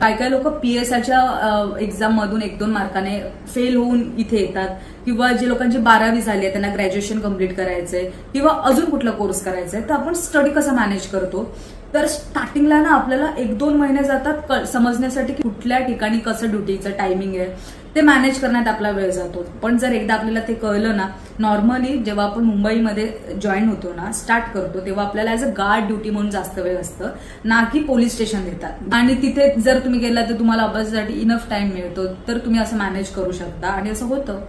काय काय लोक PSIच्या एक्झाम मधून 1-2 मार्काने फेल होऊन इथे येतात, किंवा जे लोकांची 12वी झाली आहे त्यांना ग्रॅज्युएशन कम्प्लीट करायचंय किंवा अजून कुठला कोर्स करायचा आहे, तर आपण स्टडी कसा मॅनेज करतो. तर स्टार्टिंगला ना आपल्याला 1-2 महिने जातात समजण्यासाठी की कुठल्या ठिकाणी कसं ड्युटीचं टायमिंग आहे ते मॅनेज करण्यात आपला वेळ जातो. पण जर एकदा आपल्याला ते कळलं ना, नॉर्मली जेव्हा आपण मुंबईमध्ये जॉईन होतो ना, स्टार्ट करतो, तेव्हा आपल्याला ऍज अ गार्ड ड्युटी म्हणून जास्त वेळ असतं ना की पोलीस स्टेशन देतात. आणि तिथे जर तुम्ही गेला तर तुम्हाला अभ्यासासाठी इनफ टाइम मिळतो, तर तुम्ही असं मॅनेज करू शकता आणि असं होतं.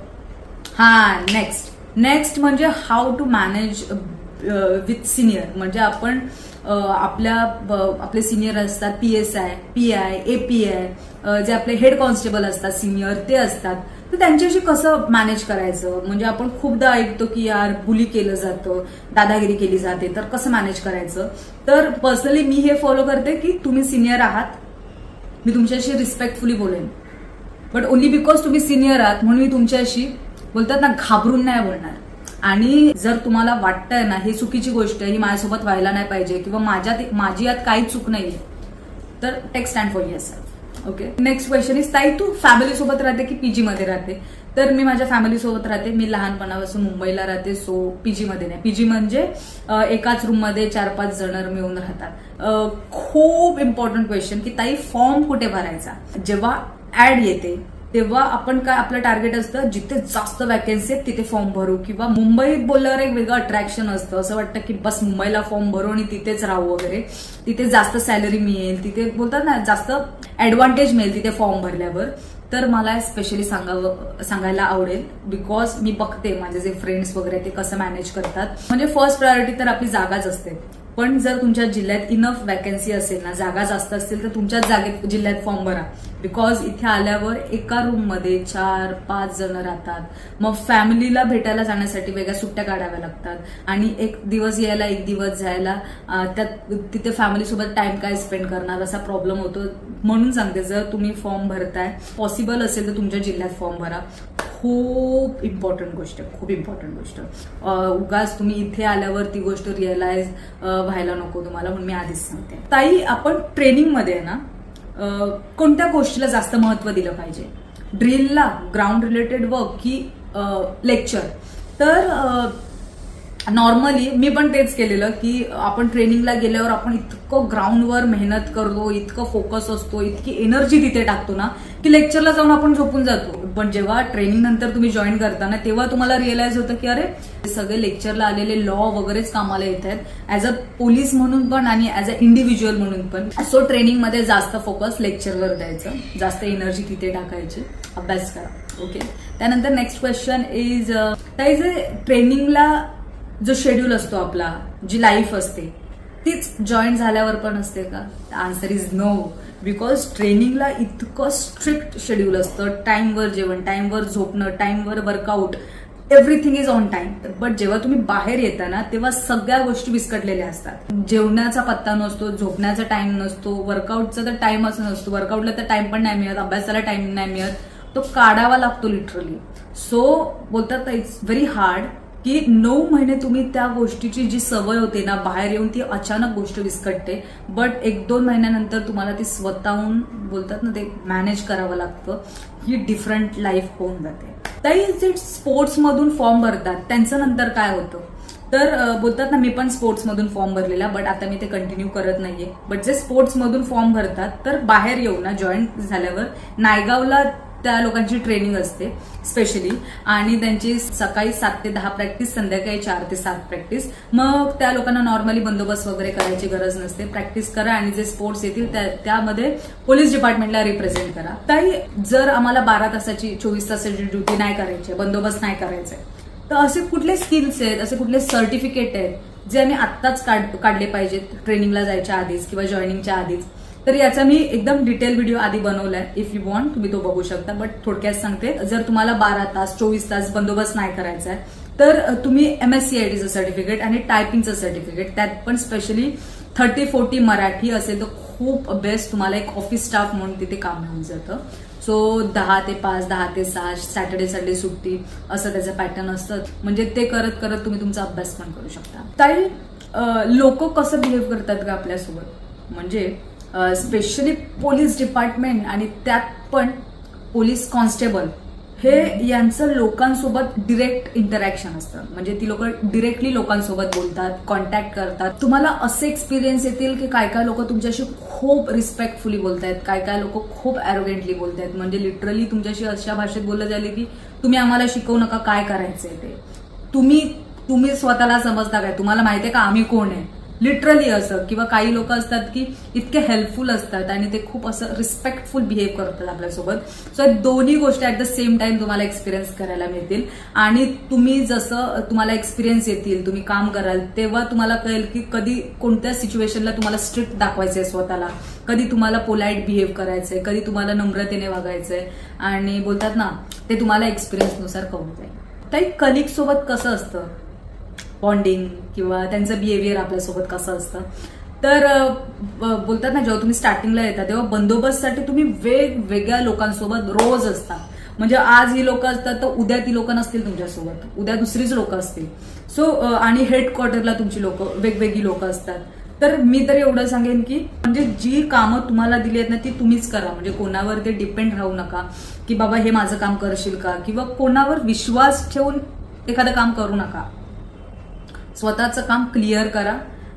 नेक्स्ट म्हणजे how to manage with senior. म्हणजे आपण आपले सिनियर असतात, PSI, PI, API, जे आपले हेड कॉन्स्टेबल असतात सिनियर ते असतात, तर त्यांच्याशी कसं मॅनेज करायचं. म्हणजे आपण खूपदा ऐकतो की यार बुली केलं जातं, दादागिरी केली जाते, तर कसं मॅनेज करायचं. तर पर्सनली मी हे फॉलो करते की तुम्ही सिनियर आहात, मी तुमच्याशी रिस्पेक्टफुली बोलेन, बट ओनली बिकॉज तुम्ही सिनियर आहात म्हणून मी तुमच्याशी बोलतात ना घाबरून नाही बोलणार. आणि जर तुम्हाला वाटतंय ना ही चुकीची गोष्ट आहे, ही माझ्यासोबत व्हायला नाही पाहिजे किंवा माझी यात काही चूक नाहीये, तर take stand for yourself. Okay. Next question is, ताई तू फॅमिली सोबत राहते की PG मध्ये राहते. तर मी माझ्या फॅमिली सोबत राहते. मी लहानपणापासून मुंबईला राहते, सो PG मध्ये नाही. PG म्हणजे एकाच रूम मध्ये 4-5 जण मिळून राहतात. खूप इम्पॉर्टंट क्वेश्चन की ताई फॉर्म कुठे भरायचा. जेव्हा ऍड येते तेव्हा आपण काय आपलं टार्गेट असतं, जिथे जास्त वॅकन्सी आहेत तिथे फॉर्म भरू, किंवा मुंबईत बोलल्यावर एक वेगळं अट्रॅक्शन असतं, असं वाटतं की बस मुंबईला फॉर्म भरू आणि तिथेच राहू वगैरे, तिथे जास्त सॅलरी मिळेल, तिथे बोलतात ना जास्त ऍडव्हान्टेज मिळेल तिथे फॉर्म भरल्यावर. तर मला स्पेशली सांगायला आवडेल, बिकॉज मी बघते माझे जे फ्रेंड्स वगैरे ते कसं मॅनेज करतात. म्हणजे फर्स्ट प्रायोरिटी तर आपली जागाच असते, पण जर तुमच्या जिल्ह्यात इनफ वॅकन्सी असेल ना, जागा जास्त असतील, तर तुमच्याच जिल्ह्यात फॉर्म भरा. बिकॉज इथे आल्यावर एका रूम मध्ये 4-5 जण राहतात, मग फॅमिलीला भेटायला जाण्यासाठी वेगळ्या सुट्ट्या काढाव्या लागतात, आणि एक दिवस यायला एक दिवस जायला, त्यात तिथे फॅमिली सोबत टाइम काय स्पेंड करणार असा प्रॉब्लेम होतो. म्हणून सांगते, जर तुम्ही फॉर्म भरताय, पॉसिबल असेल तर तुमच्या जिल्ह्यात फॉर्म भरा. खूप इम्पॉर्टंट गोष्ट, खूप इम्पॉर्टंट गोष्ट. उगाच तुम्ही इथे आल्यावर ती गोष्ट रिअलाइज व्हायला नको तुम्हाला, म्हणून मी आधीच सांगते. ताई आपण ट्रेनिंगमध्ये ना कोणत्या गोष्टीला जास्त महत्व दिलं पाहिजे, ड्रिलला, ग्राउंड रिलेटेड वर्क की लेक्चर. तर नॉर्मली मी पण तेच केलेलं की आपण ट्रेनिंगला गेल्यावर आपण इतकं ग्राउंडवर मेहनत करतो, इतकं फोकस असतो, इतकी एनर्जी तिथे टाकतो ना की लेक्चरला जाऊन आपण झोपून जातो. पण जेव्हा ट्रेनिंग नंतर तुम्ही जॉईन करताना तेव्हा तुम्हाला रिअलाइज होतं की अरे सगळे लेक्चरला आलेले लॉ वगैरेच कामाला येत आहेत, ऍज अ पोलीस म्हणून पण आणि ऍज अ इंडिव्हिज्युअल म्हणून पण. सो ट्रेनिंगमध्ये जास्त फोकस लेक्चरवर द्यायचं, जास्त एनर्जी तिथे टाकायची, अभ्यास करा. ओके. त्यानंतर नेक्स्ट क्वेश्चन इज, ताई जे ट्रेनिंगला जो शेड्यूल असतो आपला, जी लाईफ असते, तीच जॉईन झाल्यावर पण असते का? Answer is no. बिकॉज ट्रेनिंगला इतकं स्ट्रिक्ट शेड्यूल असतं, टाइमवर जेवण, टाइमवर झोपणं, टाइमवर workout, everything is on time. But जेव्हा तुम्ही बाहेर येता ना तेव्हा सगळ्या गोष्टी विस्कटलेल्या असतात. जेवणाचा पत्ता नसतो, झोपण्याचा टाइम नसतो, वर्कआउटचा तर टाइमच नसतो, वर्कआउटला तर टाइम पण नाही मिळत, अभ्यासाला टाइम नाही मिळत, तो काढावा लागतो लिटरली. सो बोलतात इट्स व्हेरी हार्ड की 9 महिने तुम्ही त्या गोष्टीची जी सवय होते ना, बाहेर येऊन ती अचानक गोष्ट विस्कटते, बट 1-2 महिन्यानंतर तुम्हाला ती स्वतःहून बोलतात ना ते मॅनेज करावं लागतं, ही डिफरंट लाईफ होऊन जाते. ताई जे स्पोर्ट्स मधून फॉर्म भरतात त्यांचं नंतर काय होतं, तर बोलतात ना मी पण स्पोर्ट्स मधून फॉर्म भरलेला, बट आता मी ते कंटिन्यू करत नाहीये. बट जे स्पोर्ट्स मधून फॉर्म भरतात तर बाहेर येऊन ना जॉईन झाल्यावर नायगावला त्या लोकांची ट्रेनिंग असते स्पेशली, आणि त्यांची सकाळी 7 ते 10 प्रॅक्टिस, संध्याकाळी 4 ते 7 प्रॅक्टिस. मग त्या लोकांना नॉर्मली बंदोबस्त वगैरे करायची गरज नसते, प्रॅक्टिस करा आणि जे स्पोर्ट्स येतील त्यामध्ये पोलीस डिपार्टमेंटला रिप्रेझेंट करा. ताई जर आम्हाला 12 तासाची 24 तासाची ड्युटी नाही करायची, बंदोबस्त नाही करायचा, तर असे कुठले स्किल्स आहेत, असे कुठले सर्टिफिकेट आहेत जे आम्ही आत्ताच काढले पाहिजेत ट्रेनिंगला जायच्या आधीच किंवा जॉईनिंगच्या आधीच? तर याचा मी एकदम डिटेल व्हिडिओ आधी बनवलाय, इफ यू वॉन्ट तुम्ही तो बघू शकता. बट थोडक्यात सांगते, जर तुम्हाला 12 तास 24 तास बंदोबस्त नाही करायचा आहे तर तुम्ही MSCITचं सर्टिफिकेट आणि टायपिंगचं सर्टिफिकेट, त्यात पण स्पेशली 30-40 मराठी असेल तर खूप बेस्ट, तुम्हाला एक ऑफिस स्टाफ म्हणून तिथे काम मिळून जातं. सो 10 ते 5, 10 ते 6, सॅटर्डे संडे सुट्टी, असं त्याचं पॅटर्न असतं. म्हणजे ते करत करत तुम्ही तुमचा अभ्यास पण करू शकता. ताई लोक कसं बिहेव करतात का आपल्यासोबत, म्हणजे स्पेशली पोलीस डिपार्टमेंट आणि त्यात पण पोलीस कॉन्स्टेबल हे यांचं लोकांसोबत डिरेक्ट इंटरॅक्शन असतं. म्हणजे ती लोक डिरेक्टली लोकांसोबत बोलतात, कॉन्टॅक्ट करतात. तुम्हाला असे एक्सपिरियन्स येतील की काय काय लोक तुमच्याशी खूप रिस्पेक्टफुली बोलतायत, काय काय लोक खूप अॅरोगेंटली बोलतायत. म्हणजे लिटरली तुमच्याशी अशा भाषेत बोललं जाईल की तुम्ही आम्हाला शिकवू नका काय करायचंय ते. तुम्ही स्वतःला समजता काय, तुम्हाला माहितीये का आम्ही कोण आहे, लिटरली असं. किंवा काही लोक असतात की इतके हेल्पफुल असतात आणि ते खूप असं रिस्पेक्टफुल बिहेव करतात आपल्यासोबत. सो दोन्ही गोष्टी ऍट द सेम टाइम तुम्हाला एक्सपिरियन्स करायला मिळतील. आणि तुम्ही जसं तुम्हाला एक्सपिरियन्स येतील, तुम्ही काम कराल, तेव्हा तुम्हाला कळेल की कधी कोणत्या सिच्युएशनला तुम्हाला स्ट्रिक्ट दाखवायचंय स्वतःला, कधी तुम्हाला पोलाइट बिहेव करायचंय, कधी तुम्हाला नम्रतेने वागायचंय. आणि बोलतात ना ते तुम्हाला एक्सपिरियन्सनुसार कळून जाईल. ताई कलिग सोबत कसं असतं बॉन्डिंग किंवा त्यांचं बिहेवियर आपल्यासोबत कसं असतं, तर बोलतात ना जेव्हा तुम्ही स्टार्टिंगला येता तेव्हा बंदोबस्तसाठी तुम्ही वेगवेगळ्या लोकांसोबत रोज असता. म्हणजे आज ही लोक असतात तर उद्या ती लोक नसतील तुमच्यासोबत, उद्या दुसरीच लोक असतील. सो आणि हेडक्वार्टरला तुमची लोक वेगवेगळी लोक असतात. तर मी तर एवढं सांगेन की म्हणजे जी कामं तुम्हाला दिली आहेत ना ती तुम्हीच करा. म्हणजे कोणावर ते डिपेंड राहू नका की बाबा हे माझं काम करशील का, किंवा कोणावर विश्वास ठेवून एखादं काम करू नका. स्वतःचं काम क्लिअर करा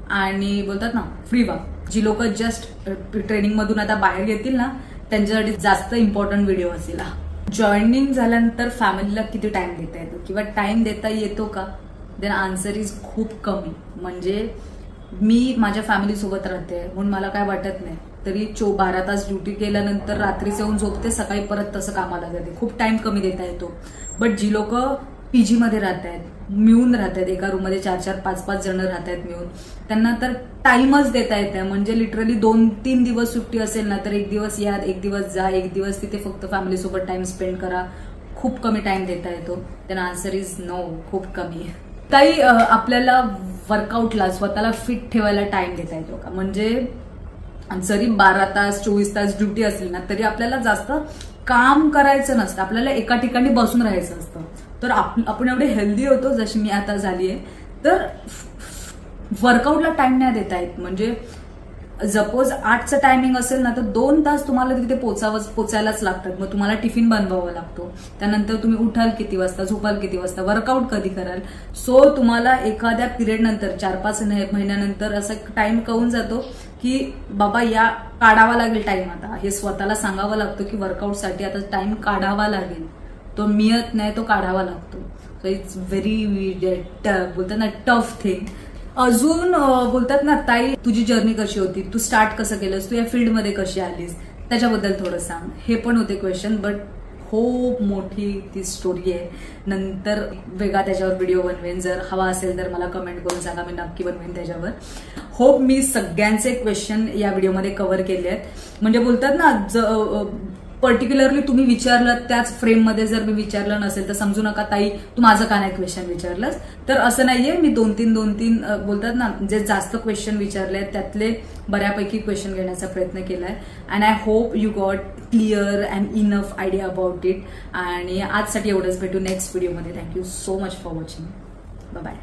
आणि बोलतात ना फ्री व्हा. जी लोक जस्ट ट्रेनिंग मधून आता बाहेर येतील ना त्यांच्यासाठी जास्त इम्पॉर्टंट व्हिडिओ असेल. जॉईनिंग झाल्यानंतर फॅमिलीला किती टाइम देता येतो किंवा टाइम देता येतो का, देन आन्सर इज खूप कमी. म्हणजे मी माझ्या फॅमिली सोबत राहते म्हणून मला काय वाटत नाही. तरी 12 तास ड्युटी केल्यानंतर रात्रीच येऊन झोपते, सकाळी परत तसं कामाला जाते. खूप टाइम कमी देता येतो. बट जी लोक पीजी मध्ये राहत आहेत, मिळून राहत आहेत, एका रूममध्ये 4-4, 5-5 जण राहत आहेत मिळून, त्यांना तर टाइमच देता येत आहे. म्हणजे लिटरली 2-3 दिवस सुट्टी असेल ना तर एक दिवस या, एक दिवस जा, एक दिवस तिथे फक्त फॅमिली सोबत टाइम स्पेंड करा. खूप कमी टाइम देता येतो. त्यांना आन्सर इज नो, खूप कमी. ताई आपल्याला वर्कआउटला स्वतःला फिट ठेवायला टाइम देता येतो का. म्हणजे जरी 12 तास 24 तास ड्युटी असली ना तरी आपल्याला जास्त काम करायचं नसतं, आपल्याला एका ठिकाणी बसून राहायचं असतं. तर आपण एवढे हेल्दी होतो जशी मी आता झाली आहे, तर वर्कआउटला टाइम नाही देता येत. म्हणजे सपोज 8चं टायमिंग असेल ना तर 2 तास तुम्हाला तिथे पोचायलाच लागतात. मग तुम्हाला टिफिन बनवावा लागतो, त्यानंतर तुम्ही उठाल किती वाजता, झोपाल किती वाजता, वर्कआउट कधी कराल. सो तुम्हाला एखाद्या पिरियड नंतर 4-5 महिन्यानंतर असा टाइम कळून जातो की बाबा या काढावा लागेल टाइम. आता हे स्वतःला सांगावं लागतं की वर्कआउटसाठी आता टाइम काढावा लागेल. तो मिळत नाही, तो काढावा लागतो. सो इट्स व्हेरी बोलतात ना टफ थिंग. अजून बोलतात ना ताई तुझी जर्नी कशी होती, तू स्टार्ट कसं केलंस, तू या फील्डमध्ये कशी आलीस, त्याच्याबद्दल थोडं सांग. हे पण होते क्वेश्चन, बट खूप मोठी ती स्टोरी आहे. नंतर वेगळा त्याच्यावर व्हिडिओ बनवेन. जर हवा असेल तर मला कमेंट करून सांगा, मी नक्की बनवेन त्याच्यावर. होप मी सगळ्यांचे क्वेश्चन या व्हिडिओमध्ये कव्हर केले आहेत. म्हणजे बोलतात ना पर्टिक्युलरली तुम्ही विचारलं त्याच फ्रेममध्ये जर मी विचारलं नसेल तर समजू नका ताई तू माझं का नाही क्वेश्चन विचारलंस. तर असं नाहीये, मी 2-3 बोलतात ना जे जास्त क्वेश्चन विचारले आहेत त्यातले बऱ्यापैकी क्वेश्चन घेण्याचा प्रयत्न केलाय. And I hope you got clear and enough idea about it. आणि आजसाठी एवढंच. भेटू नेक्स्ट व्हिडिओमध्ये. Thank you so much for watching. Bye bye.